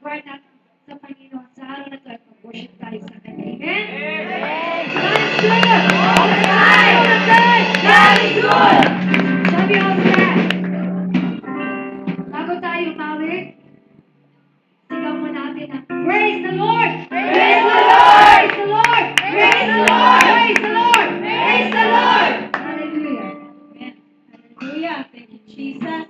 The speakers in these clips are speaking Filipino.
Lord natin sa Panginoon sa araw na ito at mag-worship tayo sa Kanya. Amen? God is good! All the time! God is good! Sabi ko sa bago tayo umawit, sigaw mo natin na praise the Lord! Praise the Lord! Praise the Lord! Praise the Lord! Praise the Lord! Praise the Lord! Hallelujah! Amen. Hallelujah! Thank you, Jesus.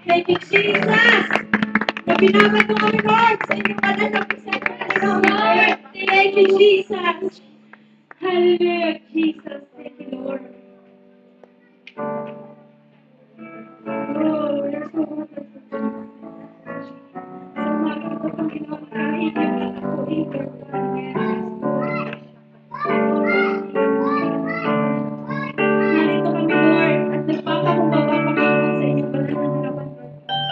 Thank you, Jesus. Pinabot mo kami, Lord, sa inyong banal na presensya ng Lord. Thank you, Jesus. Hallelujah, Jesus. Thank you, Lord. Oh, we're so wonderful. Sa umaga ito, Panginoon, kahit yung kakakuhin ko, narito kami, Lord, at nagpapakumbaba, Panginoon, sa inyong banal na harapan, Lord.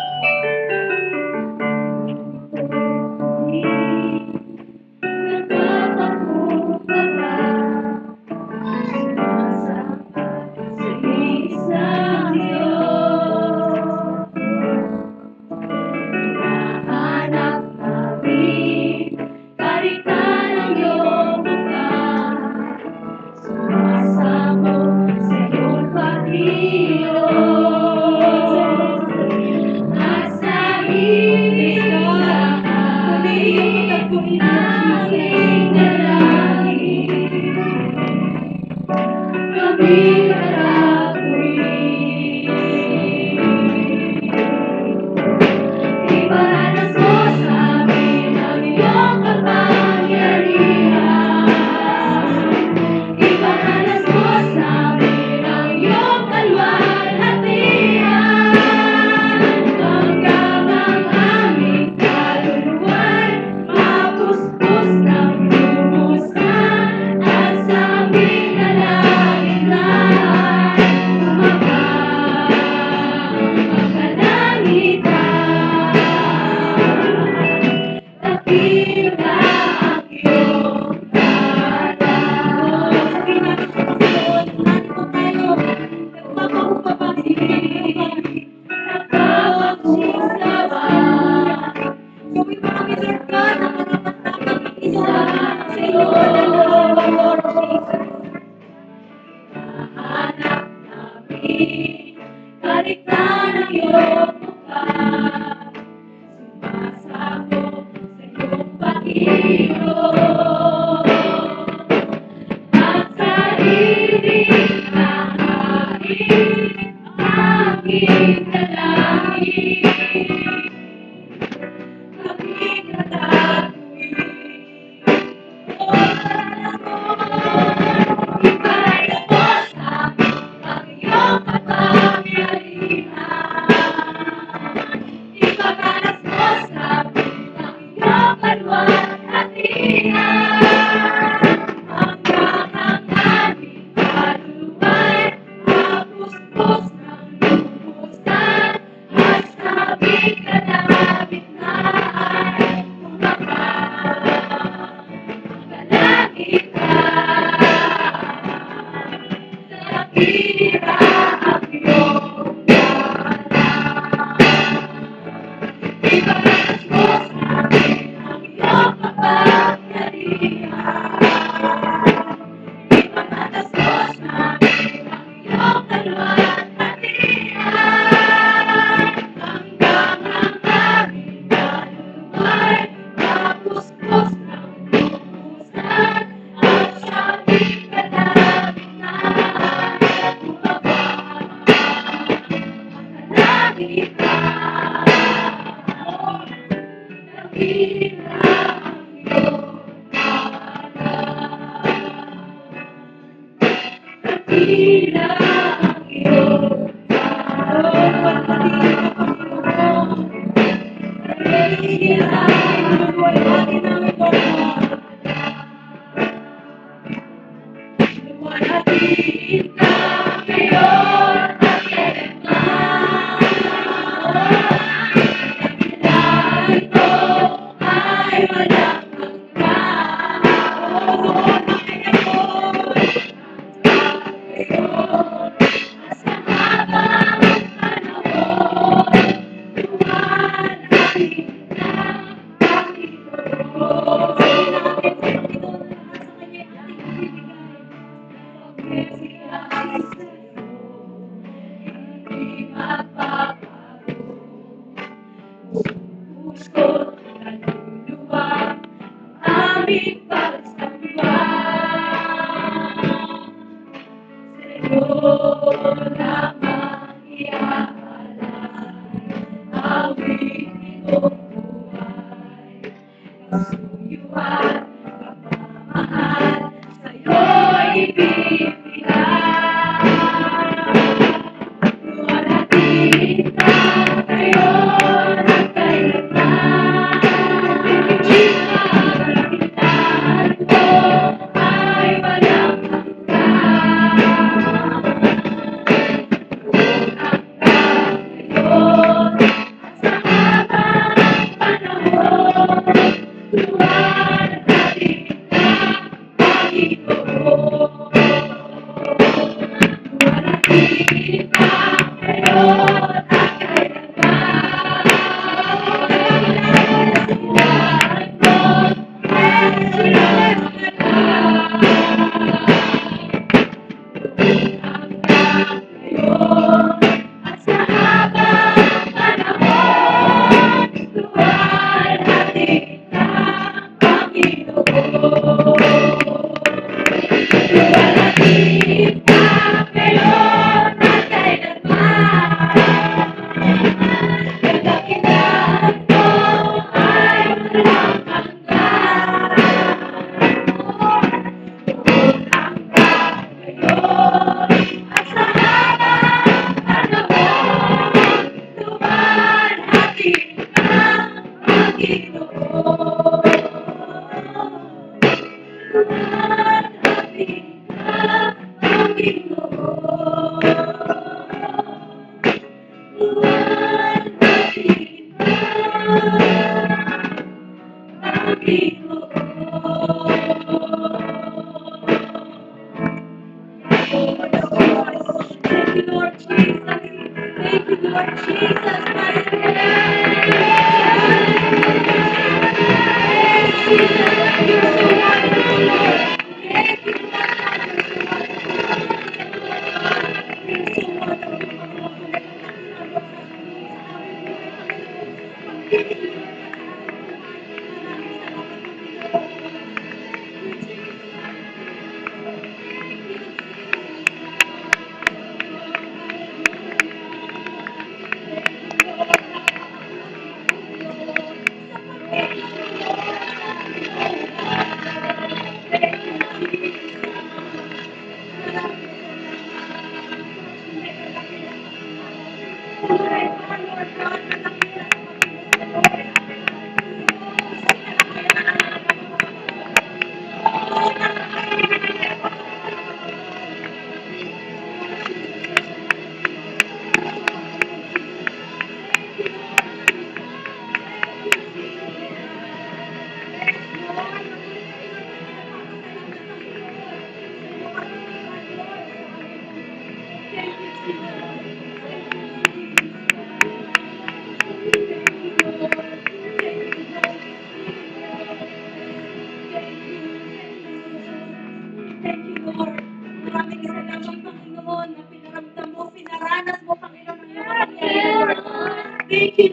Hanap namin, karikalan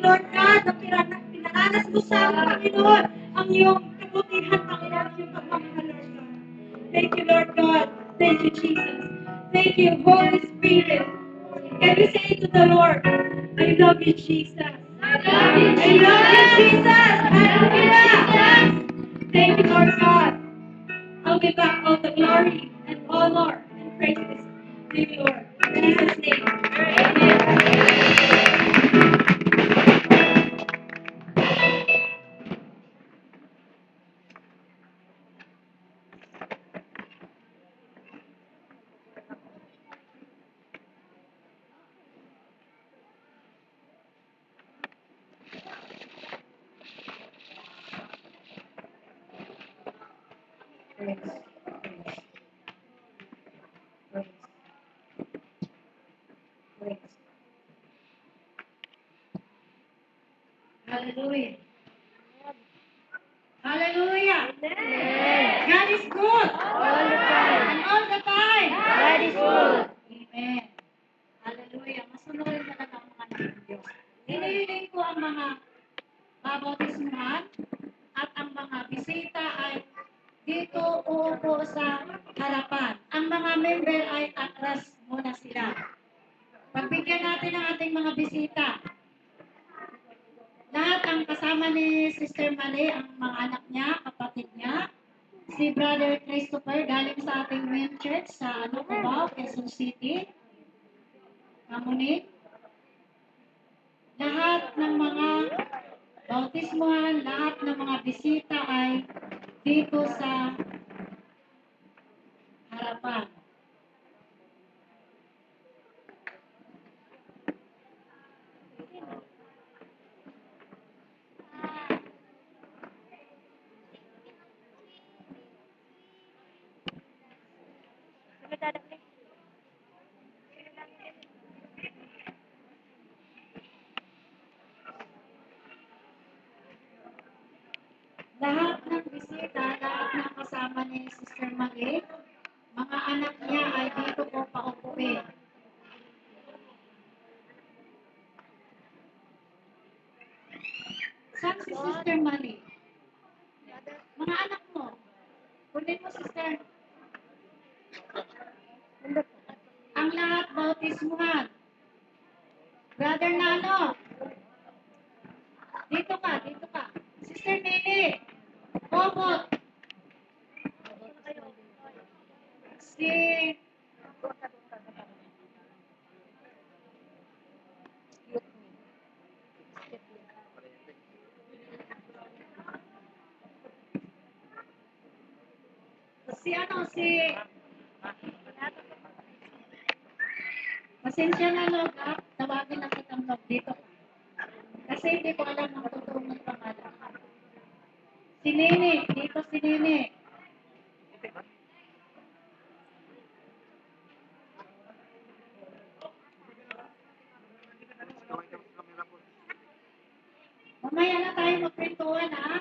Lord God, na pinaranas mo sa amin, Panginoon, ang iyong kabutihan, Panginoon, ang iyong pagmamahal, Lord God. Thank you, Lord God. Thank you, Jesus. Thank you, Holy Spirit. Can we say to the Lord, I love you, Jesus. I love you, I love you, Jesus. Hallelujah. Thank you, Lord God. I'll give back all the glory and honor and praises to you, Lord. In Jesus' name. Amen. Praise. Praise. Praise. Hallelujah. Hallelujah. God is good. All the time. And all the time. God is good. Amen. Hallelujah. Masunurin talaga ang mga ng Diyos. Hinihiling ko ang mga babautismuhan at ang mga bisita ay dito uupo sa harapan. Ang mga member ay atras muna sila. Pagbigyan natin ang ating mga bisita. Lahat ang kasama ni Sister Mali, ang mga anak niya, kapatid niya, si Brother Christopher, galing sa ating main church sa Cubao, Quezon City, Kamuning. Lahat ng mga bautismuhan, lahat ng mga bisita ay dito sa harapan. Lahat ng bisita, lahat ng kasama ni Sister Mali, mga anak niya ay dito po paupuin. Saan si Sister Mali? Mga anak mo. Kunin mo, Sister. Ang lahat bautismuhan. Brother Nano. Dito ka, dito ka. Sister Nene. Komot. Si... Si... Pasensya na, Lord, ha? Tawagin na kitang Lord dito. Kasi hindi ko alam ang totoong ng pangalan. Si Nene. Dito si Nene. Mamaya na tayo magpintuan, ha?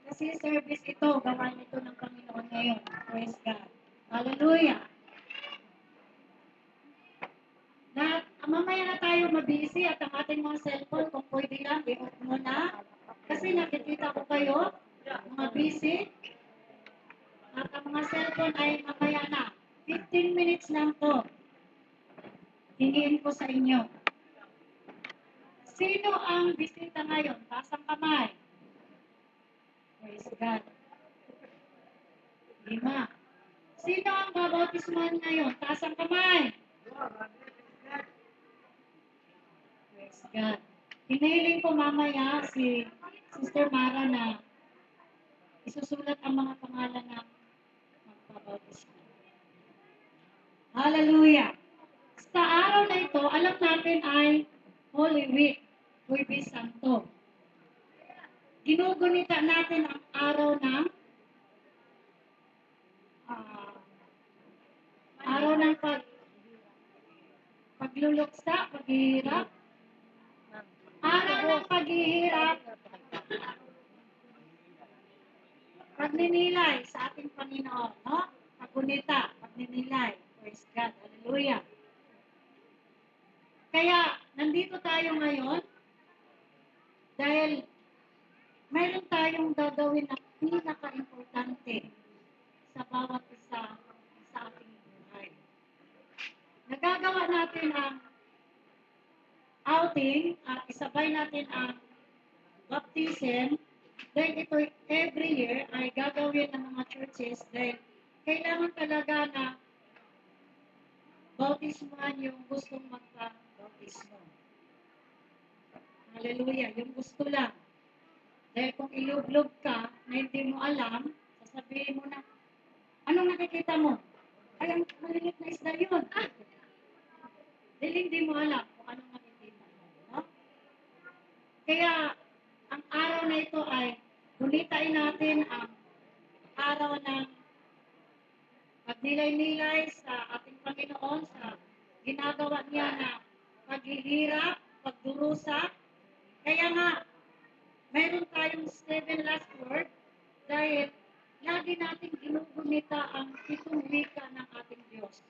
Kasi service ito, gawain ito ng Panginoon ngayon. Praise God. Hallelujah. Mamaya na tayo mabisi at ang ating mga cellphone, kung pwede lang, i-off muna. Kasi nakikita ko kayo, mga busy. At ang mga cellphone ay mamaya na. 15 minutes lang to. Hingiin ko sa inyo. Sino ang bisita ngayon? Taas ang kamay. Praise God. 5. Sino ang babautismuhan ngayon? Taas ang kamay. Praise God. Hinihiling ko mamaya si Sister Mara na isusulat ang mga pangalan ng magpabautismo. Hallelujah. Sa araw na ito, alam natin ay Holy Week, Huwebes Santo. Ginugunita natin ang araw ng pagluluksa, paghihirap. Araw ng paghihirap, pagninilay sa ating Panginoon, no? Pagunita, pagninilay. Praise God. Hallelujah. Kaya, nandito tayo ngayon Dahil mayroon tayong gagawin na pinaka-importante sa bawat isa sa ating buhay. Nagagawa natin ang outing at isabay natin ang baptism dahil ito every year ay gagawin ng mga churches dahil kailangan talaga na bautismuhan yung gustong magpa-bautismo. Hallelujah, yung gusto lang. Dahil kung ilublob ka na hindi mo alam, sasabihin mo na, anong nakikita mo? Ay, ang maliit na isda yun. Dahil hindi mo alam kung anong nakikita mo. No? Kaya, ang araw na ito ay gulitain natin ang araw ng pagnilay-nilay sa ating Panginoon sa ginagawa niya na paghihirap, pagdurusa. Kaya nga, mayroon tayong 7 last word dahil lagi nating ginugunita ang 7 wika ng ating Diyos.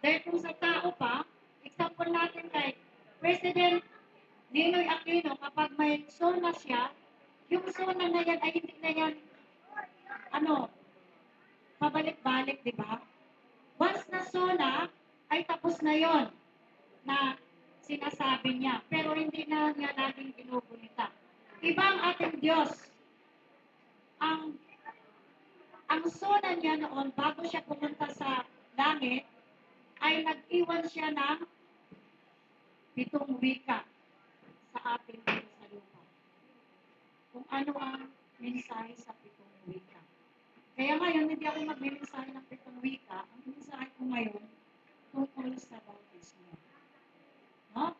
Dahil kung sa tao pa, example natin kay President Ninoy Aquino, kapag may sona siya, yung sona na yan ay hindi na yan, pabalik-balik, di ba? Once na sona, ay tapos na yon na sinasabi niya. Pero hindi na niya laging ginugunita. Ibang ating Diyos, ang sona niya noon, bago siya pumunta sa langit, ay nag-iwan siya ng 7 wika sa ating dito sa lupa. Kung ano ang mensahe sa 7 wika. Kaya ngayon, hindi ako magme-mensahe ng 7 wika. Ang mensahe ko ngayon, tungkol sa bautismo. No?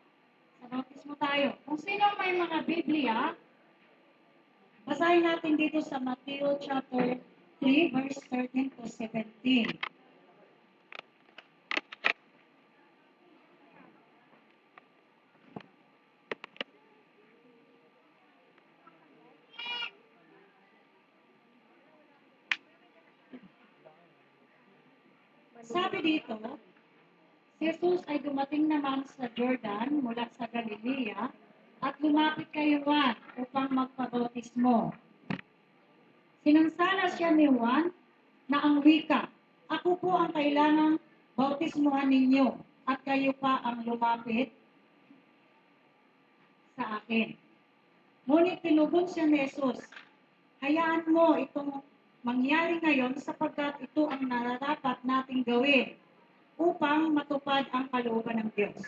Sa bautismo tayo. Kung sino may mga Biblia, basahin natin dito sa Matthew chapter 3, verse 13 to 17. Sabi dito, si Jesus ay dumating naman sa Jordan mula sa Galilea at lumapit kay Juan upang magpabautismo. Sinansala siya ni Juan na ang wika, ako po ang kailangang bautismuhan ninyo at kayo pa ang lumapit sa akin. Ngunit tinugon siya ni Jesus, hayaan mo itong mangyari ngayon sapagkat ito ang nararapat nating gawin upang matupad ang kalooban ng Diyos.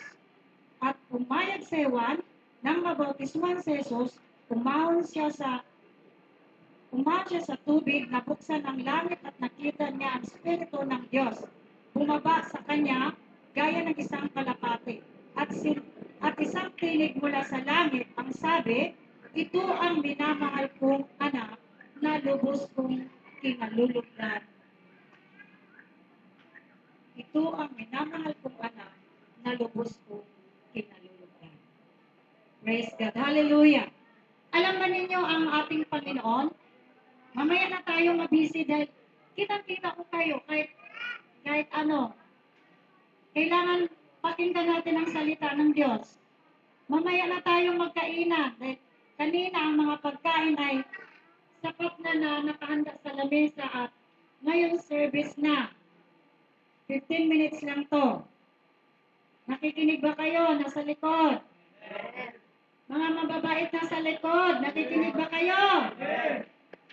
At pumayag si Juan nang mabautismuhan si Jesus, umahon siya sa tubig, nabuksan ang langit at nakita niya ang Espiritu ng Diyos. Bumaba sa kanya gaya ng isang kalapati. At isang tinig mula sa langit ang sabi, ito ang minamahal kong anak na lubos kong kinalulugdan. Ito ang minamahal kong anak na lubos kong kinalulugdan. Praise God. Hallelujah. Alam ba ninyo ang ating Panginoon? Mamaya na tayo mabisi dahil kitang-kita ko kayo kahit ano. Kailangan pakinggan natin ang salita ng Diyos. Mamaya na tayo magkainan dahil kanina ang mga pagkain ay sapat na nakahanda sa lamesa at ngayon service na. 15 minutes lang to. Nakikinig ba kayo? Nasa likod. Mga mababait na sa likod, nakikinig ba kayo?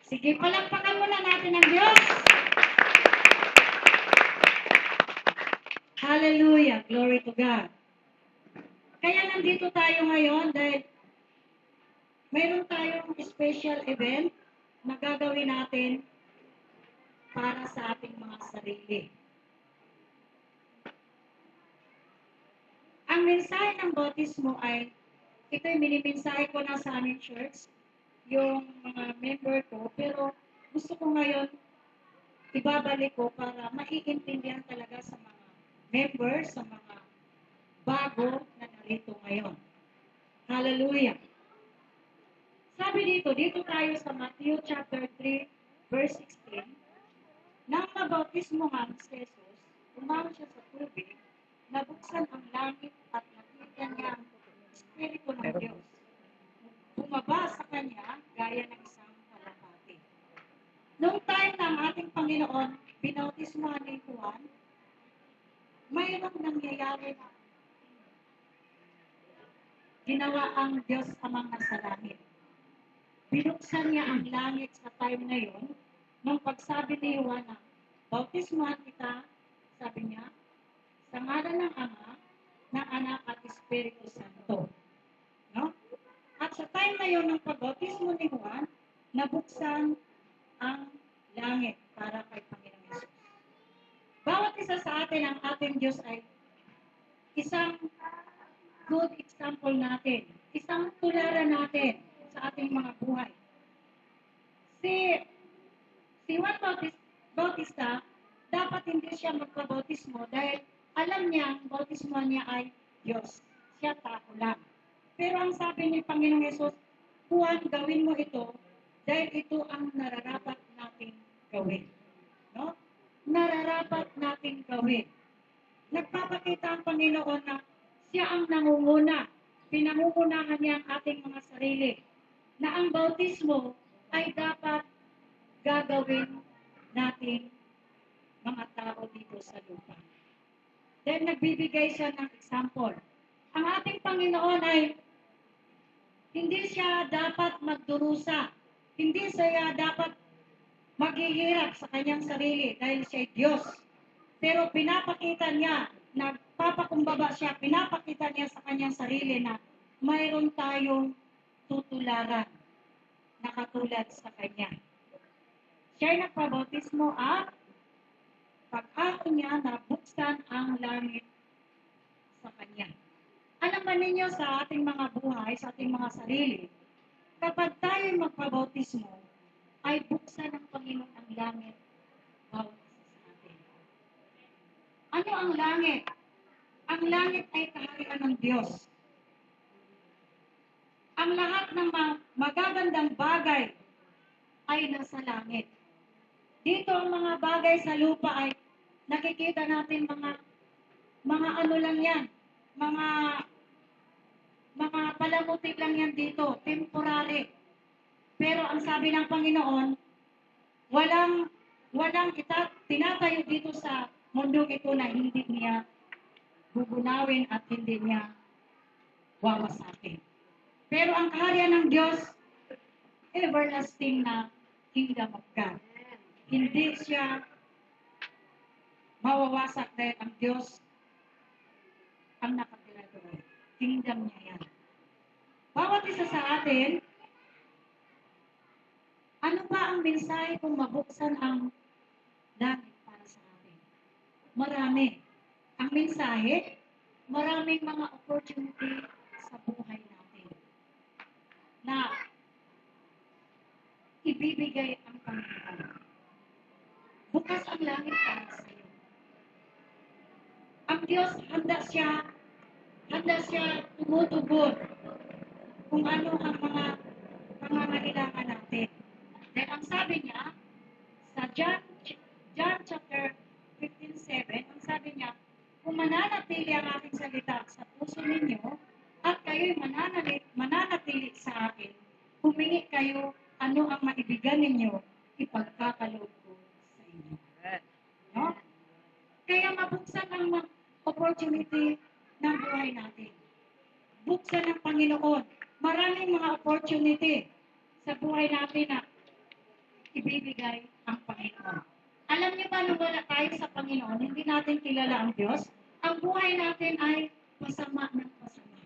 Sige, palakpakan muna natin ang Diyos. Hallelujah. Glory to God. Kaya nandito tayo ngayon dahil mayroon tayong special event na gagawin natin para sa ating mga sarili. Ang mensahe ng bautismo ay, ito'y minimensahe ko na sa aming church, yung mga member ko, pero gusto ko ngayon ibabalik ko para maiintindihan talaga sa mga members, sa mga bago na narito ngayon. Hallelujah! Sabi dito tayo sa Matthew chapter 3, verse 16, nang mabautismuhan si Jesus, umahon siya sa tubig, nabuksan ang langit at nakita niya ang Espiritu ng Diyos. bumaba sa kanya gaya ng isang kalapati. Noong time ng ating Panginoon, binautismuhan ni Juan, mayroong nangyayari na ginawa ang Diyos Amang nasa langit. Binuksan niya ang langit sa time na yon, nung pagsabi ni Juan na, bautismuhan kita, sabi niya, sa ngalan ng Ama, ng Anak at Espiritu Santo. No? At sa time na yon ng pagbautismo ni Juan, nabuksan ang langit para kay Panginoon Yesus. Bawat isa sa atin, ang ating Diyos ay isang good example natin, isang tularan natin sa ating mga buhay. Si Juan Bautista, dapat hindi siya magpabautismo dahil alam niya ang bautismo niya ay Diyos. Siya tao lang. Pero ang sabi ni Panginoong Yesus, Juan, gawin mo ito dahil ito ang nararapat nating gawin. No? Nararapat nating gawin. Nagpapakita ang Panginoon na siya ang nangunguna. Pinangungunahan niya ang ating mga sarili. Na ang bautismo ay dapat gagawin natin mga tao dito sa lupa. Dahil nagbibigay siya ng example. Ang ating Panginoon ay hindi siya dapat magdurusa. Hindi siya dapat maghihirap sa kanyang sarili dahil siya ay Diyos. Pero pinapakita niya, nagpapakumbaba siya, pinapakita niya sa kanyang sarili na mayroon tayong tutularan na katulad sa kanya. Siya ay nagpabautismo at pag-ako niya nabuksan ang langit sa kanya. Alam ba ninyo sa ating mga buhay, sa ating mga sarili, kapag tayo magpabautismo, ay buksan ng Panginoon ang langit bawat isa sa atin. Ano ang langit? Ang langit ay kaharian ng Diyos. Ang lahat ng magagandang bagay ay nasa langit. Dito ang mga bagay sa lupa ay nakikita natin mga ano lang yan, mga palamuti lang yan dito, temporary. Pero ang sabi ng Panginoon, walang tinatayo dito sa mundong ito na hindi niya gugunawin at hindi niya wawasakin. Pero ang kaharian ng Diyos, everlasting na kingdom of God. Hindi siya mawawasak dahil ang Diyos ang nakatira doon. Kingdom niya yan. Bawat isa sa atin, ano ba ang mensahe kung mabuksan ang langit para sa atin? Marami. Ang mensahe, maraming mga opportunity sa buhay natin na ibibigay ang Panginoon. Bukas ang langit para sa iyo. Ang Diyos, handa siya tumutubod kung ano ang mga pangangailangan natin. Dahil ang sabi niya, sa John chapter 15:7, ang sabi niya, kung mananatili ang aking salita sa puso ninyo, at kayo'y mananatili sa akin, humingi kayo ano ang maibigan ninyo, ipagkakaloob ko sa inyo. No? Kaya mabuksan ang opportunity ng buhay natin. Buksan ng Panginoon. Maraming mga opportunity sa buhay natin na ibibigay ang Panginoon. Alam niyo ba nung wala tayo sa Panginoon, hindi natin kilala ang Diyos, ang buhay natin ay masama ng masama.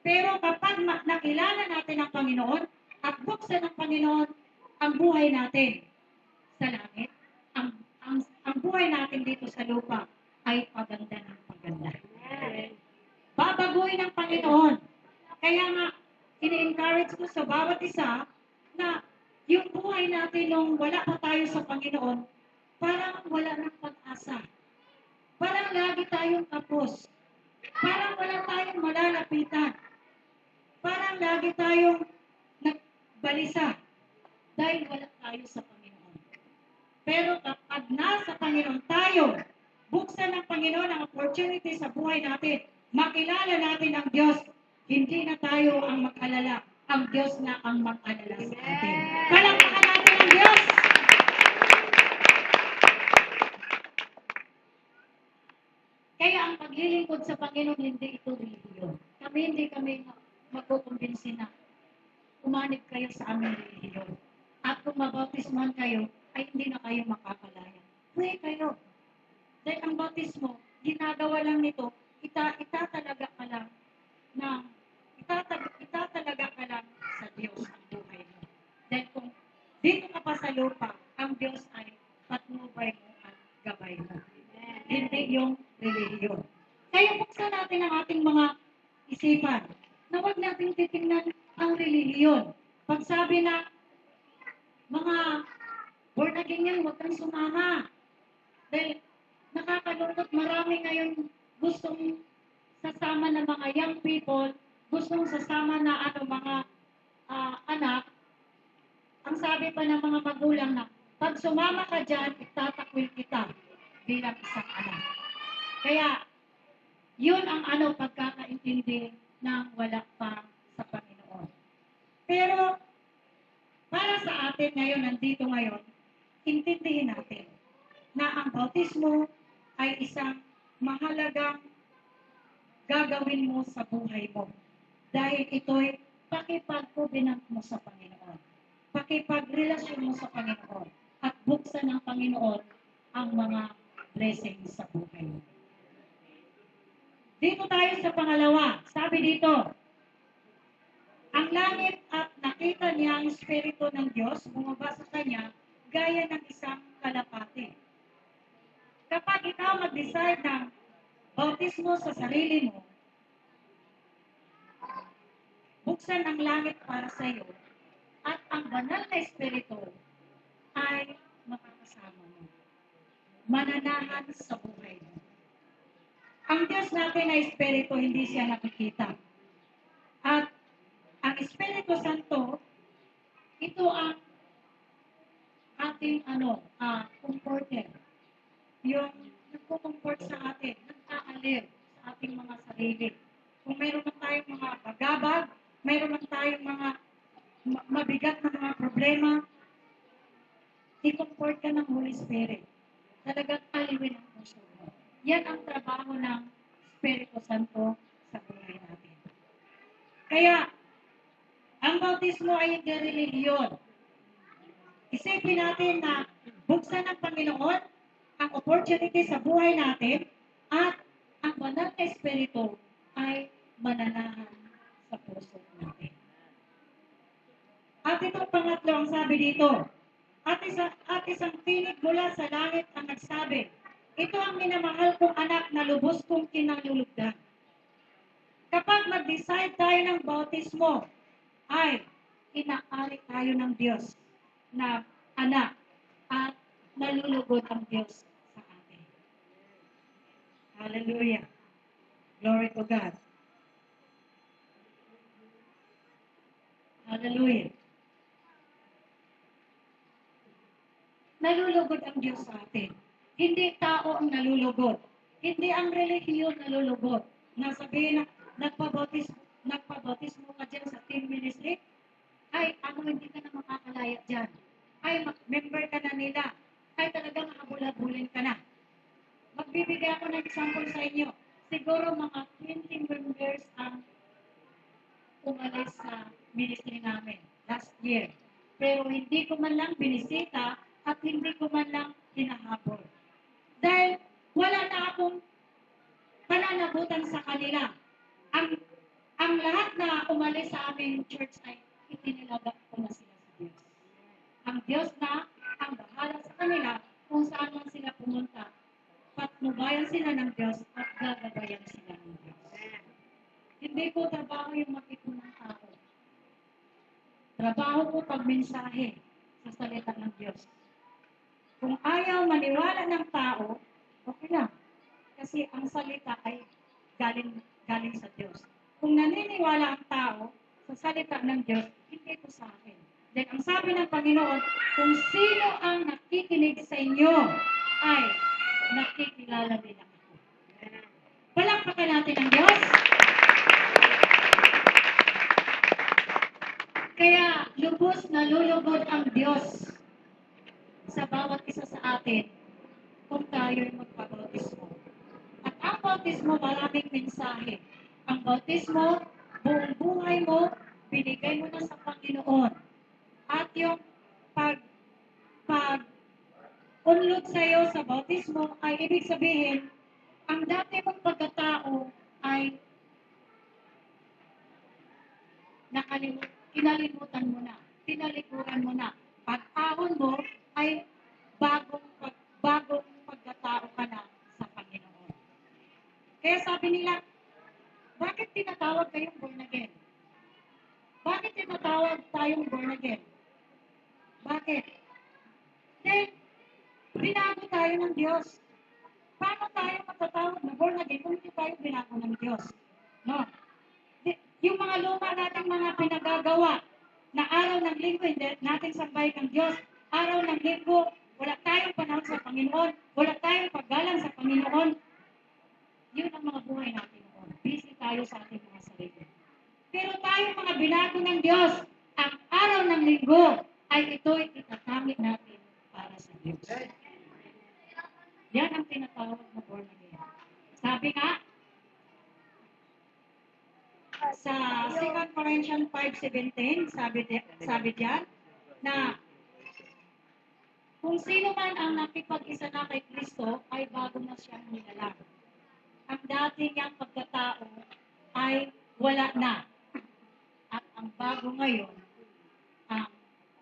Pero kapag nakilala natin ang Panginoon at buksan ng Panginoon ang buhay natin sa langit, ang buhay natin dito sa lupa ay paganda ng paganda. Babaguhin ng Panginoon. Kaya nga, ini-encourage ko sa bawat isa na yung buhay natin nung wala pa tayo sa Panginoon, parang wala ng pag-asa. Parang lagi tayong kapos. Parang wala tayong malalapitan. Parang lagi tayong nagbalisa dahil wala tayo sa Panginoon. Pero kapag nasa Panginoon tayo, buksan ng Panginoon ang opportunity sa buhay natin, makilala natin ang Diyos, hindi na tayo ang mag-alala. ang Diyos na ang mag-alala sa atin. Palakpakan natin ang Diyos! Kaya ang paglilingkod sa Panginoon, hindi ito relihiyon. Hindi kami magkukumbinsi na umanib kayo sa aming relihiyon. At kung mabautisman kayo, ay hindi na kayo makakalaya. Pray kayo. Dahil ang bautismo, ginagawa lang nito, itatalaga ka lang ng itatalaga ka lang sa Diyos ang buhay mo. Dahil kung dito ka pa sa lupa, ang Diyos ay patnubay mo at gabay mo. Hindi yung relihiyon. Kaya buksan natin ang ating mga isipan na huwag natin titingnan ang relihiyon. Pag sabi na, mga born again yan, huwag kang sumama. Dahil nakakalungkot, marami ngayon gustong sasama ng mga young people, gustong sasama na mga anak. Ang sabi pa ng mga magulang na, pag sumama ka dyan, itatakwil kita bilang isang anak. Kaya, yun ang pagkakaintindi ng wala pa sa Panginoon. Pero, para sa atin ngayon, nandito ngayon, intindihin natin na ang bautismo ay isang mahalagang gagawin mo sa buhay mo. Dahil ito'y pakipag-covenant mo sa Panginoon. Pakipagrelasyon mo sa Panginoon. At buksan ng Panginoon ang mga blessings sa buhay mo. Dito tayo sa pangalawa. Sabi dito, ang langit at nakita niya ang Espiritu ng Diyos bumaba sa kanya gaya ng isang kalapati. Kapag ikaw mag-decide ng bautismo sa sarili mo, buksan ang langit para sa iyo at ang banal na Espiritu ay makakasama mo. Mananahan sa buhay mo. Ang Diyos natin na Espiritu, hindi siya nakikita. At ang Espiritu Santo, ito ang ating comforter. Yung nagko-comfort sa atin, nag-aalib sa ating mga sarili. Kung mayroon man tayong mga bagabag, mayroon man tayong mga mabigat na mga problema, i-comfort ka ng Holy Spirit. Talagang aliwin ang puso mo. Yan ang trabaho ng Espiritu Santo sa buhay natin. Kaya, ang bautismo ay hindi relihiyon. Isipin natin na buksan ng Panginoon ang opportunity sa buhay natin at ang banal na Espiritu ay mananahan sa puso natin. At itong pangatlo ang sabi dito, at isang tinig mula sa langit ang nagsabi, ito ang minamahal kong anak na lubos kong kinalulugdan. Kapag mag-decide tayo ng bautismo, ay inaari tayo ng Diyos na anak at nalulugod ang Diyos sa atin. Hallelujah. Glory to God. Hallelujah. Nalulugod ang Diyos sa atin. Hindi tao ang nalulugod. Hindi ang relihiyon nalulugod. Nasabihin na nagpabautismo ka dyan sa team ministry, ay hindi ka na makakalaya dyan. Ay member ka na nila. Ay talagang habul-habulin ka na. Magbibigay ako ng example sa inyo. Siguro mga 20 members ang umalis sa ministry namin last year. Pero hindi ko man lang binisita at hindi ko man lang hinahabol. Dahil wala na akong pananagutan sa kanila. Ang lahat na umalis sa aming church ay itinilaga ko na sila sa Diyos. Ang Diyos na ang bahala sa kanila kung saan man sila pumunta. Patnubayan sila ng Diyos at gagabayan sila ng Diyos. Hindi ko trabaho yung makikita ng tao. Trabaho ko pagmensahe sa salita ng Diyos. Kung ayaw maniwala ng tao, okay lang. Kasi ang salita ay galing sa Diyos. Kung naniniwala ang tao sa salita ng Diyos, hindi ito sa akin. Then ang sabi ng Panginoon, kung sino ang nakikinig sa inyo, ay nakikilala din ako. Palakpakan natin ang Diyos. Tapos nalulugod ang Diyos sa bawat isa sa atin kung tayo'y magpabautismo. At ang bautismo, maraming mensahe. Ang bautismo, buong buhay mo, binigay mo na sa Panginoon. At yung unlod sa iyo sa bautismo ay ibig sabihin, ang dati mong pagkatao ay kinalimutan mo na, tinalikuran mo na. Pag-ahon mo ay bagong pagkatao ka na sa Panginoon. Kaya sabi nila, bakit tinatawag kayong born again? Bakit tinatawag tayong born again? Bakit? Dahil binago tayo ng Diyos. Paano tayo matatawag na born again kung hindi tayo binago ng Diyos? No? Yung mga luma nating mga pinagagawa na araw ng linggo, hindi natin sambahin ng Diyos. Araw ng linggo, wala tayong panahon sa Panginoon. Wala tayong paggalang sa Panginoon. Yun ang mga buhay natin noon. Busy tayo sa ating mga sarili. Pero tayo mga binago ng Diyos, ang araw ng linggo ay ito'y itatamit natin para sa Diyos. Yan ang tinatawag na born again. Sabi nga, sa 2 Corinthians 5:17, sabi diyan na kung sino man ang nakipag-isa na kay Kristo ay bago na siyang nilalang. Ang dati niyang pagkatao ay wala na. At ang bago ngayon ang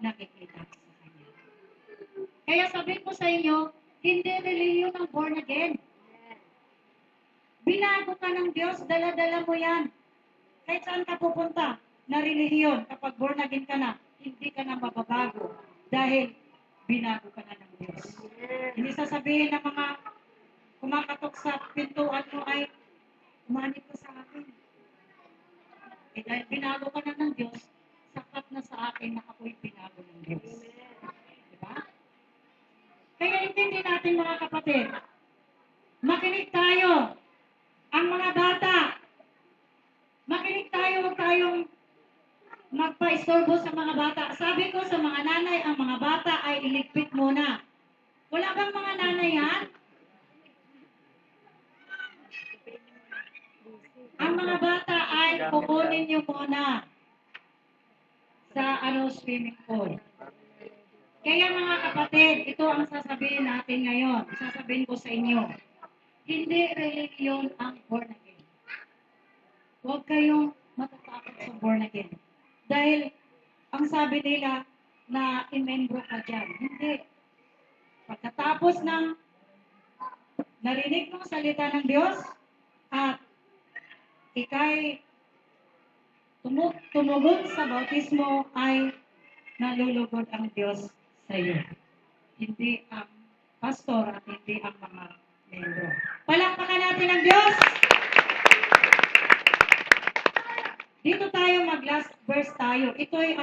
nakikita sa kanya. Kaya sabihin ko sa inyo, hindi reliyon ang born again. Binago ka ng Diyos, dala-dala mo yan. Kahit saan ka pupunta na relihiyon, kapag born again ka na, hindi ka na mababago dahil binago ka na ng Diyos. Hindi sasabihin ng mga kumakatok sa pintuan mo ay, umanib ka sa akin. Dahil binago ka na ng Diyos, sapat na sa akin na ako'y binago ng Diyos. Diba? Kaya intindi natin mga kapatid, makinig tayo. Ang mga bata, makinig tayo, huwag tayong magpa-istorbo sa mga bata. Sabi ko sa mga nanay, ang mga bata ay iligpit muna. Wala bang mga nanay yan? Ang mga bata ay kukunin nyo muna sa swimming pool. Kaya mga kapatid, ito ang sasabihin natin ngayon. Sasabihin ko sa inyo, hindi religion ang born again. Huwag kayong matatakot sa born again. Dahil, ang sabi nila na imembro ka dyan. Hindi. Pagkatapos ng narinig mong salita ng Diyos at ikay tumugon sa bautismo ay nalulugod ang Diyos sa iyo. Hindi ang pastor at hindi ang mga membro. Palakpakan natin ang Diyos! Dito tayo mag-last verse tayo. Ito ay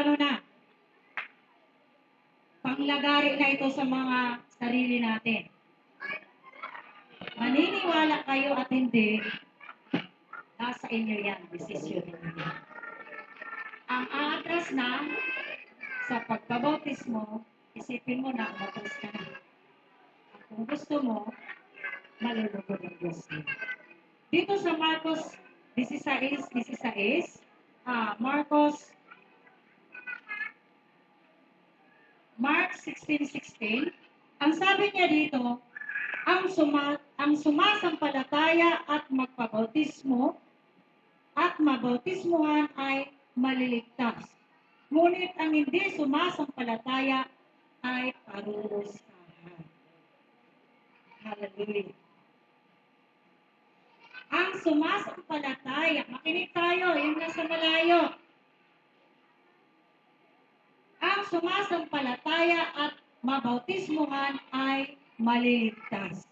panglagari na ito sa mga sarili natin. Maniniwala kayo at hindi, nasa inyo yan, desisyon ninyo. Ang aatras na sa pagpabautismo, isipin mo na, matras ka na. At kung gusto mo, malulugod ang Diyos. Dito sa Marcos 16:16, Mark 16:16, ang sabi niya dito, ang sumasampalataya at magpabautismo at mabautismuhan ay maliligtas. Ngunit ang hindi sumasampalataya ay parurusahan. Hallelujah. Ang sumasampalataya, makinig tayo, yung nasa malayo. Ang sumasampalataya at mabautismuhan ay maliligtas.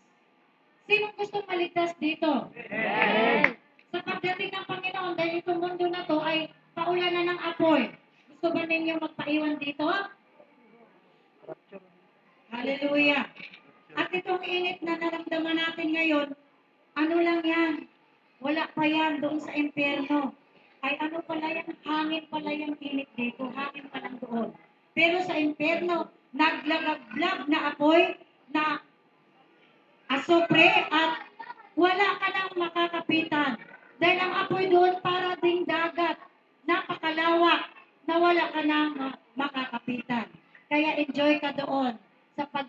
Sino gusto maligtas dito? Yes. Sa pagdating ng Panginoon, dahil itong mundo na to ay paulan na ng apoy. Gusto ba ninyo magpaiwan dito? Hallelujah. At itong init na naramdaman natin ngayon, ano lang yan? Wala pa yan doon sa impyerno. Ay ano pala yan? Hangin pala yung init dito. Hangin pa lang doon. Pero sa impyerno, naglagablag na apoy na asopre at wala ka nang makakapitan. Dahil ang apoy doon para ding dagat, napakalawak na wala ka nang makakapitan. Kaya enjoy ka doon sa pag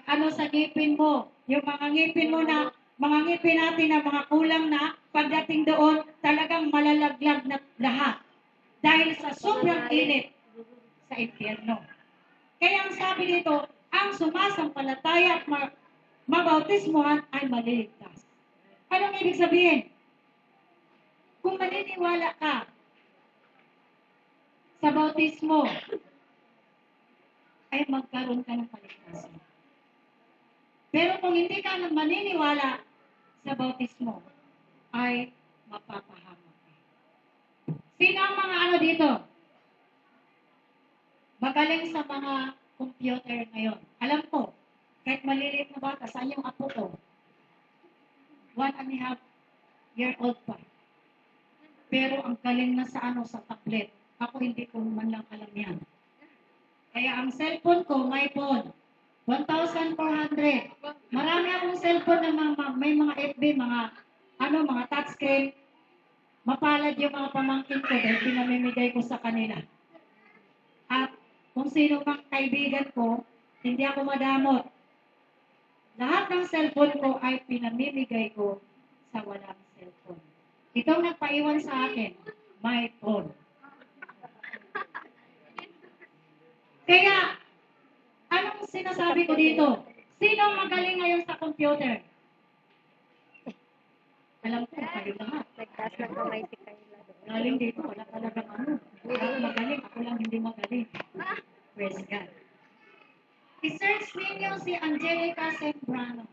ano sa ngipin mo, yung mga ngipin mo na, mga ngipin natin na mga kulang na, pagdating doon, talagang malalaglag na lahat. Dahil sa sobrang init sa impyerno. Kaya ang sabi dito, ang sumasampalataya at mabautismuhan ay maliligtas. Anong ibig sabihin? Kung maniniwala ka sa bautismo, ay magkaroon ka ng kaligtasan. Pero kung hindi ka nang maniniwala sa bautismo, ay mapapahamak ka. Sino ang mga ano dito? Magaling sa mga computer ngayon. Alam ko, kahit maliliit na bata, sa yung apo ko, 1.5 year old pa. Pero ang galing na sa ano sa tablet. Ako hindi ko man lang alam yan. Kaya ang cellphone ko, my phone, 1,400. Marami akong cellphone na may mga FB, mga touchscreen. Mapalad yung mga pamangkin ko dahil pinamimigay ko sa kanila. At kung sino mang kaibigan ko, hindi ako madamot. Lahat ng cellphone ko ay pinamimigay ko sa walang cellphone. Itong nagpaiwan sa akin, my phone. Kaya, anong sinasabi ko dito? Sino ang magaling ngayon sa computer? Alam ko, kayo lahat. Nagtaas ng kamay si Kayla doon. Galing dito, wala talagang ano. Wala magaling, ako lang hindi magaling. Praise God. I-search ninyo si Angelica Sembrano.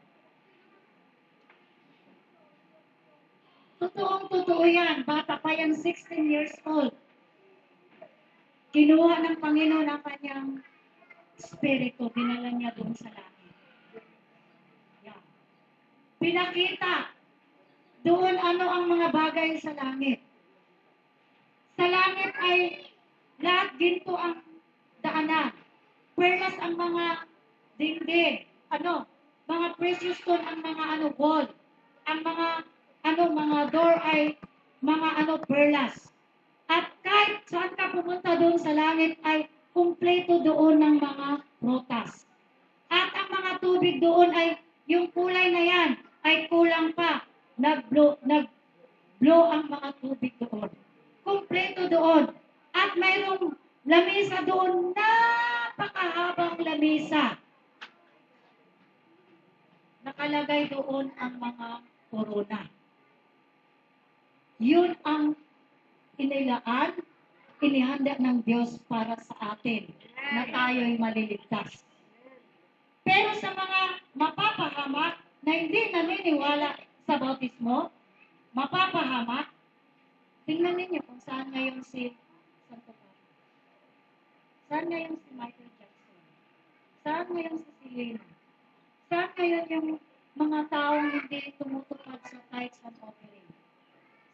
Totoong-totoo yan. Bata pa yan, 16 years old. Kinuha ng Panginoon ang kanyang spirito. Dinala niya doon sa langit. Yan. Pinakita doon ano ang mga bagay sa langit. Sa langit ay lahat ginto ang daanan. Perlas ang mga dingding. Mga precious stone ang mga wall. Ang mga door ay mga perlas. At kahit saan ka pumunta doon sa langit ay kumpleto doon ng mga prutas. At ang mga tubig doon ay yung kulay na yan ay kulang pa. Nag-blow ang mga tubig doon. Kumpleto doon. At mayroong lamisa doon, napakahabang lamisa. Nakalagay doon ang mga korona. Yun ang inilaan, inihanda ng Diyos para sa atin na tayo'y maliligtas. Pero sa mga mapapahamak na hindi naniniwala sa bautismo, mapapahamak, tingnan ninyo kung saan ngayon si Santo Papa. Saan ngayon si Michael Jackson? Saan ngayon si Selena? Saan ngayon yung mga taong hindi tumutupad sa tithes and offering?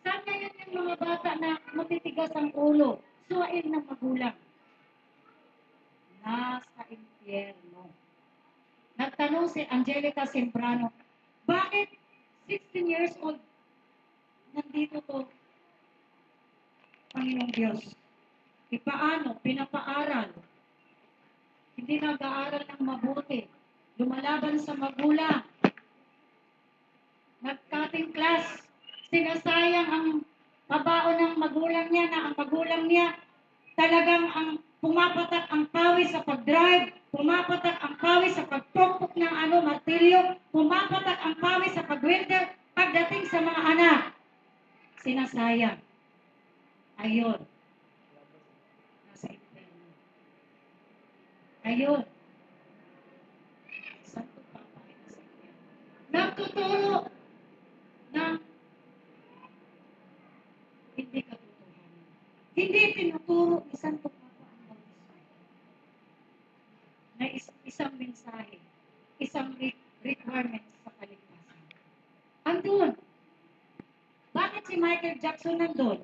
Saan ngayon yung mga bata na matitigas ang ulo, suwain ng magulang? Nasa impyerno. Nagtanong si Angelica Sembrano, bakit 16 years old nandito to, Panginoong Diyos? Paano? Pinapaaral. Hindi nag-aaral ng mabuti. Lumalaban sa magulang. Nag-cutting class. Sinasayang ang pabaon ng magulang niya na ang magulang niya talagang ang pumapatak ang pawis sa pag-drive, pumapatak ang pawis sa pagpukpok ng martilyo, pumapatak ang pawis sa pag-welder, pagdating sa mga anak. Sinasayang. Ayun. Nasa impyerno. Ayun. Santo Papa ay nasa impyerno. Nagtuturo ng hindi katotohanan. Hindi tinuturo ni Santo Papa ang bautismo. Na isang mensahe, isang requirement sa kaligtasan. Andun. Bakit si Michael Jackson nandun?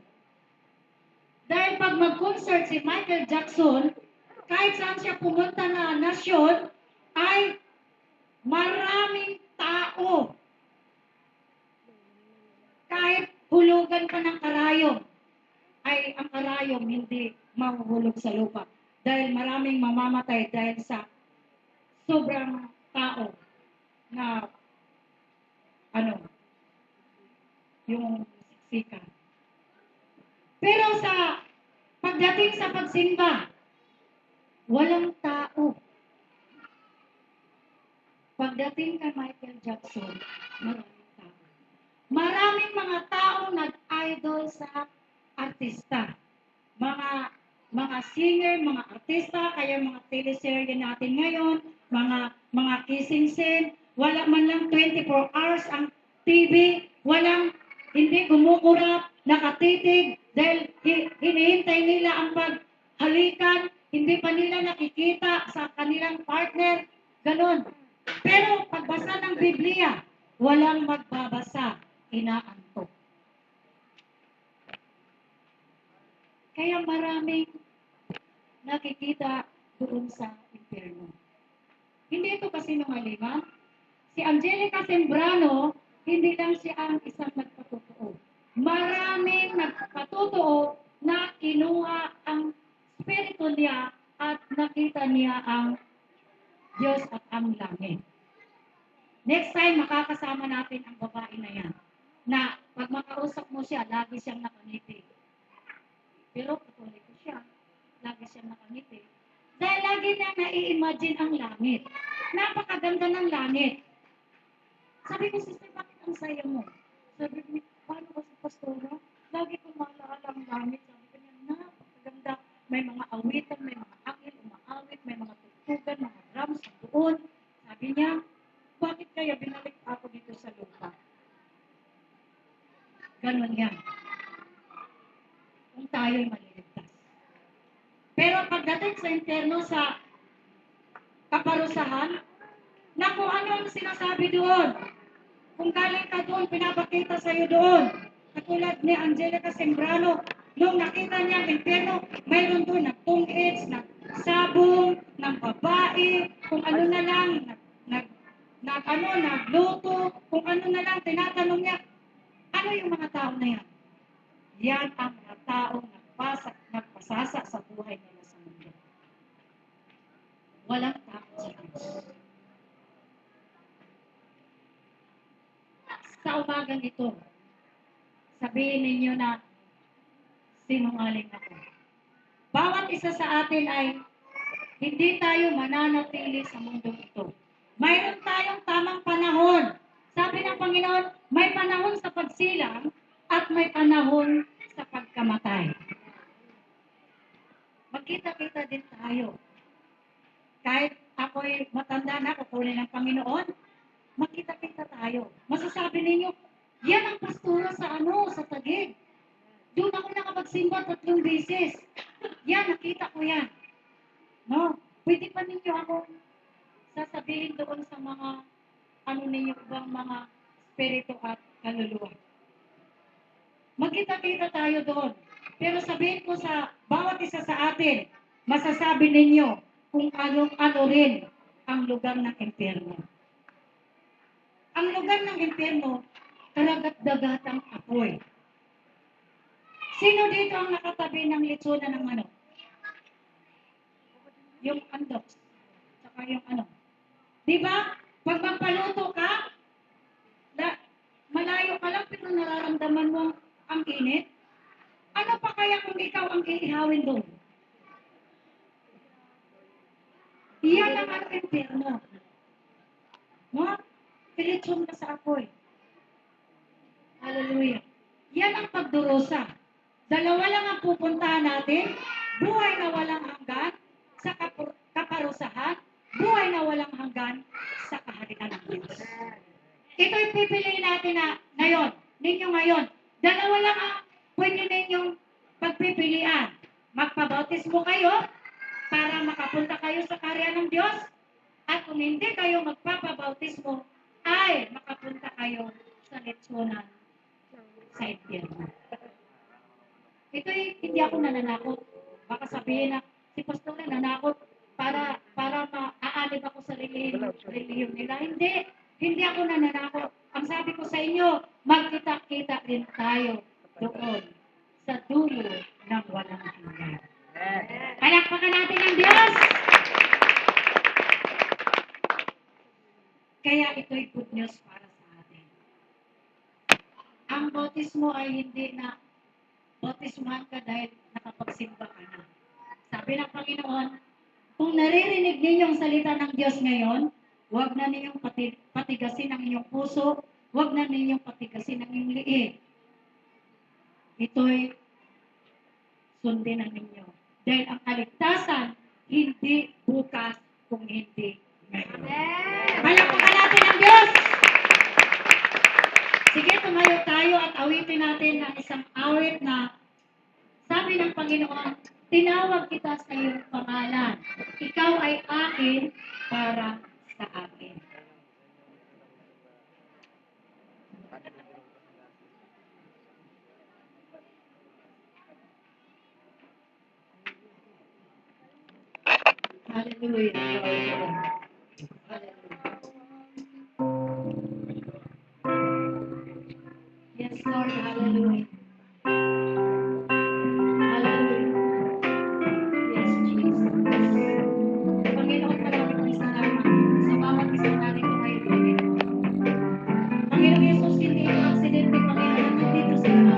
Dahil pag mag-concert si Michael Jackson, kahit saan siya pumunta na nasyon, ay maraming tao. Kahit hulugan pa ng karayom, ay ang karayom hindi mahuhulog sa lupa. Dahil maraming mamamatay dahil sa sobrang tao na yung siksikan. Pero sa pagdating sa pagsimba, walang tao. Pagdating kay Michael Jackson, maraming tao. Maraming mga tao nag-idol sa artista. Mga singer, mga artista, kaya mga teleserye natin ngayon, mga kissing scene, wala man lang 24 hours ang TV, hindi gumukurap, nakatitig, dahil hinihintay nila ang paghalikan, hindi pa nila nakikita sa kanilang partner, ganon. Pero pagbasa ng Biblia, walang magbabasa, inaantok. Kaya maraming nakikita doon sa impyerno. Hindi ito kasi sinungalingan. Si Angelica Sembrano, hindi lang siya ang isang nagpatotoo. Maraming nagpatotoo na kinuha ang spirito niya at nakita niya ang Diyos at ang langit. Next time, makakasama natin ang babae na yan. Na pag makausap mo siya, lagi siyang nakangiti. Pero katoliko siya, lagi siyang nakangiti. Dahil lagi na nai-imagine ang langit. Napakaganda ng langit. Sabi ko, sister, bakit ang saya mo? Sabi ko, paano ko sa pastora? Lagi ko maalala ang langit. Sabi ko niya, napakaganda. May mga awitan, may mga angel, umaawit, may mga tugtugan, mga drums doon. Sabi niya, bakit kaya binalik ako dito sa lupa? Ganon yan. Kung tayo'y maliligtas. Pero pagdating sa interno, sa kaparusahan, na kung ano ang sinasabi doon, kung galing ka doon, pinapakita sa'yo doon. Katulad ni Angelica Sembrano, nung nakita niya ang impyerno, mayroon doon nagtungits, nagsabong, ng babae, kung ano na lang, nagluto, kung ano na lang, tinatanong niya, ano yung mga tao na yan? Yan ang mga taong nagpasasa sa buhay nila sa mundo. Walang takot sa Diyos. Sa umagang ito, sabihin ninyo na sinungaling ako. Bawat isa sa atin ay hindi tayo mananatili sa mundong ito. Mayroon tayong tamang panahon. Sabi ng Panginoon, may panahon sa pagsilang at may panahon sa pagkamatay. Magkita-kita din tayo. Kahit ako'y matanda na, kukunin ng Panginoon, magkita-kita tayo. Masasabi ninyo, yan ang pastora sa sa Taguig. Doon ako nakapagsimba 3 beses. Yan, nakita ko yan. No? Pwede pa ninyo ako sasabihin doon sa mga ninyo ibang mga spirito at kaluluwa. Magkita-kita tayo doon. Pero sabihin ko sa bawat isa sa atin, masasabi ninyo kung ano rin ang lugar ng impyerno. Ang lugar ng impyerno, karagat-dagatang apoy. Sino dito ang nakatabi ng litsuna ng yung andox, saka yung Di ba? Pag magpaluto ka, malayo ka lang pero nararamdaman mo ang init. Ano pa kaya kung ikaw ang iihawin doon? Iyan ang impyerno. No? Pilitsyon ka sa apoy. Hallelujah. Yan ang pagdurusa. Dalawa lang ang pupuntahan natin. Buhay na walang hanggan sa kaparusahan. Buhay na walang hanggan sa kaharian ng Diyos. Ito'y pipiliin natin na ngayon. Ninyo ngayon. Dalawa lang ang pwede ninyong pagpipilian. Magpabautismo kayo para makapunta kayo sa kaharian ng Diyos. At kung hindi kayo magpapabautismo, ay makapunta kayo sa leksyonan sa impyerno. Ito'y hindi ako nananakot. Baka sabihin na, si Pastor na nanakot, relihiyon nila. Hindi ako nananako. Ang sabi ko sa inyo, magkita-kita rin tayo doon sa dulo ng walang hanggan. Palakpakan natin ang Diyos! Kaya ito'y good news para sa atin. Ang bautismo ay hindi na bautismuhan ka dahil nakapagsimba ka na. Sabi ng Panginoon, kung naririnig ninyo ang salita ng Diyos ngayon, huwag na ninyong patigasin ang inyong puso, huwag na ninyong patigasin ang inyong liig. Ito'y sundin na ninyo. Dahil ang kaligtasan, hindi bukas kung hindi ngayon. Palakpakan natin ang Diyos! Sige, tumayo tayo at awitin natin ang isang awit na sabi ng Panginoon, tinawag kita sa iyong pangalan. Ikaw ay akin para sa akin. Hallelujah. Hallelujah. Yes, Lord. Hallelujah. Hallelujah. Yes, Jesus. Panginoon, maraming salamat sa bawat isa natin ngayon, Panginoon. Panginoon Yesus, hindi ito aksidente, Panginoon, nandito sila.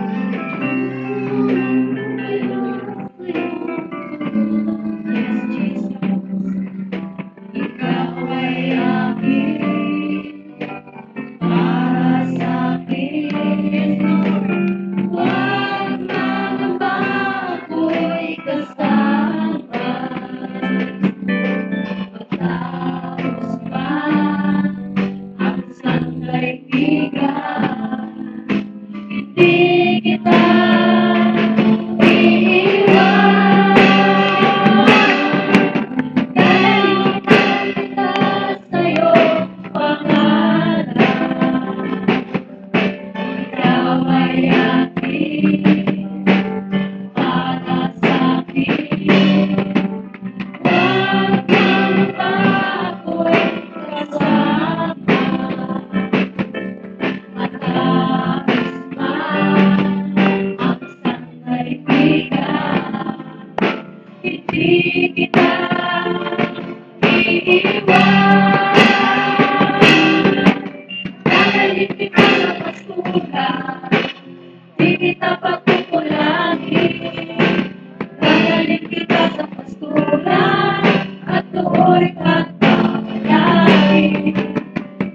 Yes, Jesus. Ikaw ay akin, para sa akin. Yes, Lord. Huwag mangamba, ako'y kasama. Matapos pa ang sangkaibigan, hindi kita iiwan. Dahil kita sa'yo pangalan, ikaw ay akin, para sa'kin. Huwag mangamba, ako'y kasama. Matapos man ang sangkaibigan, hindi kita iiwan. Dadalhin kita sa pastulan, di kita pagkukulangin. Dadalhin kita sa pastulan, at do'y pagpapalain.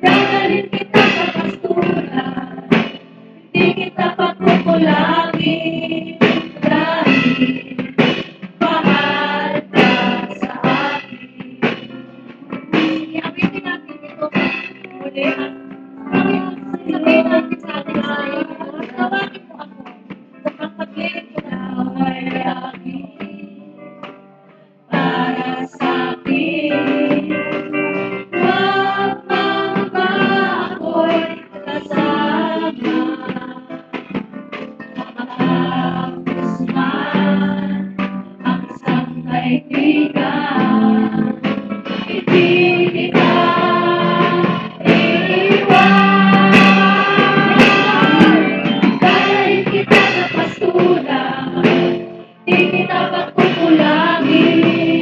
Dadalhin kita sa pastulan, di kita pagkukulangin. Dahil mahal ka sa akin. Iawitin natin ito muli at sabihin natin sa ating sarili, tawagin mo ako sa pagpagiling ko na ay akin, para sa akin. Huwag mangamba, ako'y kasama. Matapos man ang sangkaibigan, hindi kita iiwan. Dahil kita sa pastulan, di kita pagkukulangin.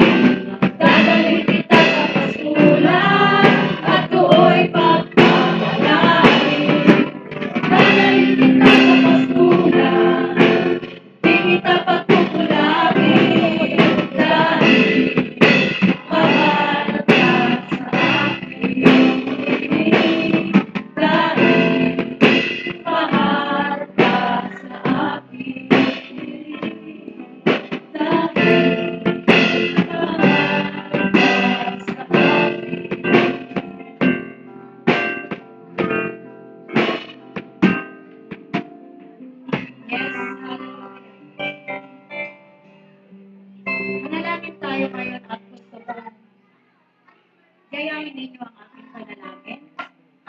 Dadalhin kita sa pastulan, at do'y pagpapalain. Dadalhin kita sa pastulan, di kita pagkukulangin. Dahil mahal ka sa akin. Dahil mahal ka sa akin. Dahil mahal ka sa akin. Yes, hallelujah. Manalangin tayo ngayon at gusto kong gayahin ninyo ang aking panalangin.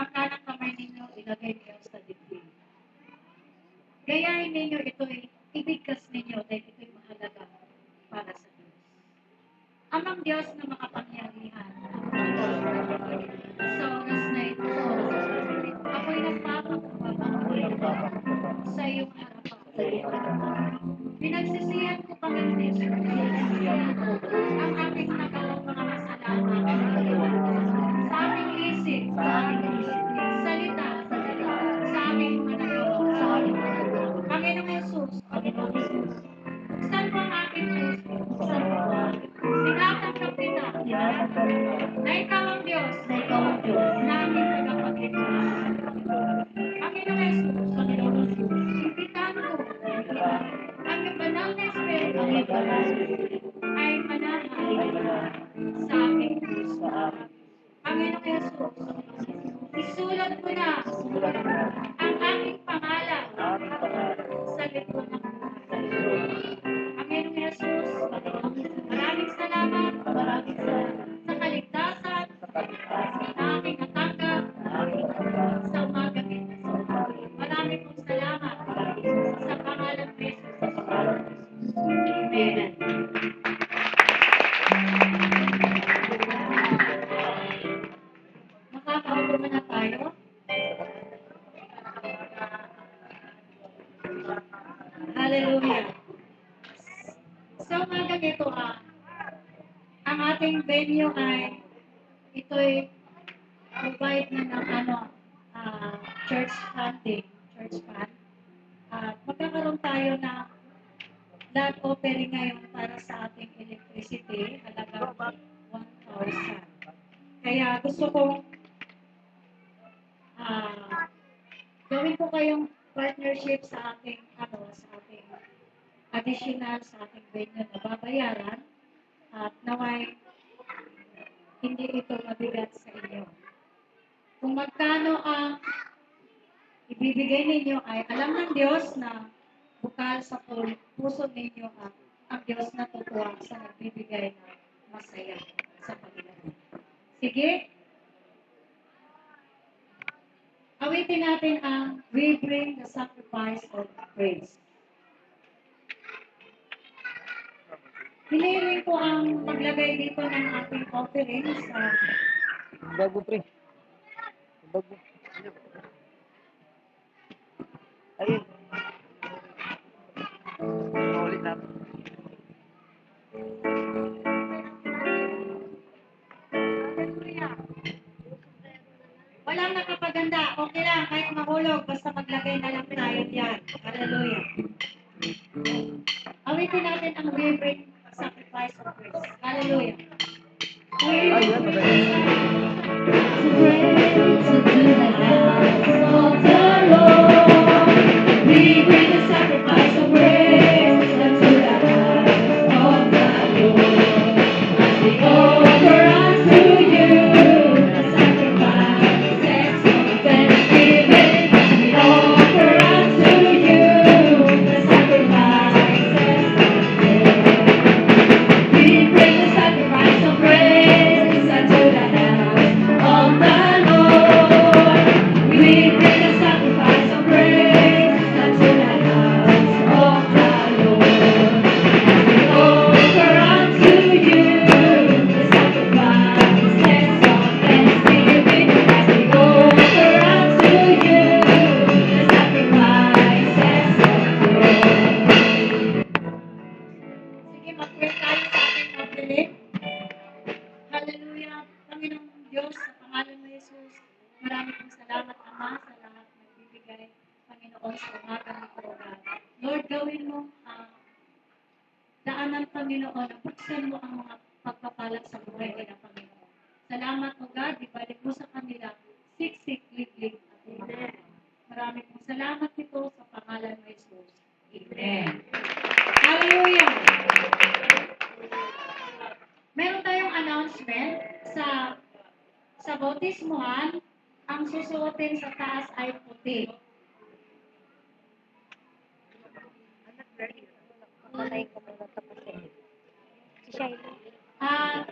Ang kanang kamay ninyo, ilagay niyo sa dibdib. Gayahin ninyo ito'y ibigkas ninyo dahil ito'y mahalaga para sa Diyos. Amang Diyos na makapangyarihan, na ikaw ang Diyos, na ikaw ang Diyos, na aming tagapagligtas. Panginoong Jesus, Panginoon Jesus, imbitahan mo ang iyong banal na Espiritu ang iyong banal na Espiritu ay manahan ay manahan sa aming puso. sa amin. Panginoong Jesus, isulat mo na Sulat mo na ang aking pangalan ang aming pangalan sa libro ng buhay. sa libro ng Panginoong Jesus, Panginoon Jesus. maraming salamat Maraming salamat sa kaligtasan sa kaligtasan na aking natanggap na aming natanggap sa umaga ito. sa umaga ito. Maraming pong salamat Maraming salamat sa pangalan ni Jesus. sa pangalan ni Jesus. Amen. Makakaupo na tayo. Hallelujah. Sa umaga ito, ang ating venue ay ito'y provide na ng church funding, church fund. At magkakaroon tayo ng land offering ngayon para sa ating electricity, halagang 1,000. Kaya gusto kong gawin ko kayong partnership sa ating additional sa ating venue na babayaran at naway hindi ito mabigat sa inyo. Kung magkano ang ibibigay ninyo ay alam ng Diyos na bukal sa puso ninyo at ang Diyos na tutuwa sa nagbibigay ng masaya sa Panginoon. Sige, awitin natin ang We Bring the Sacrifice of Praise. Hinihiling ko ang maglagay dito ng ating offering sa Bago pre. Bago. Ayun. Ulit na. Hallelujah. Walang nakapaganda. Okay lang, kahit mahulog, basta maglagay na lang tayo diyan. Hallelujah. Awitin natin ang We Bring Sacrifice of Praise. Hallelujah. Ayun, Praise unto the house of the Lord. We bring the sacrifice of praise unto the house of the Lord. As we offer unto you the sacrifices of thanksgiving. As we offer unto you the sacrifices of praise. We bring the sacrifice of praise unto the house of the Lord. We bring the sacrifice of praise unto the house of the Lord. As we offer unto you the sacrifices of thanksgiving. As we offer unto you the sacrifices of praise. Sige, mag-pray tayo sa ating offering. Hallelujah. Panginoong Diyos, sa pangalan mo Jesus, marami pong salamat, Ama, sa lahat ng bibigay, Panginoon, sa umaga nito, God. Lord, gawin mo daanan, Panginoon, na buksan mo ang mga pagpapalat sa buhay nila, Panginoon. Salamat, O God, ibalik mo sa kanila, siksik, liglig, at amen. Marami pong salamat nito sa pangalan mo Jesus. Amen. Hallelujah. Meron tayong announcement sa bautismuhan, ang susuotin sa taas ay puti. Malay ko muna tapos eh. Si Shaila. At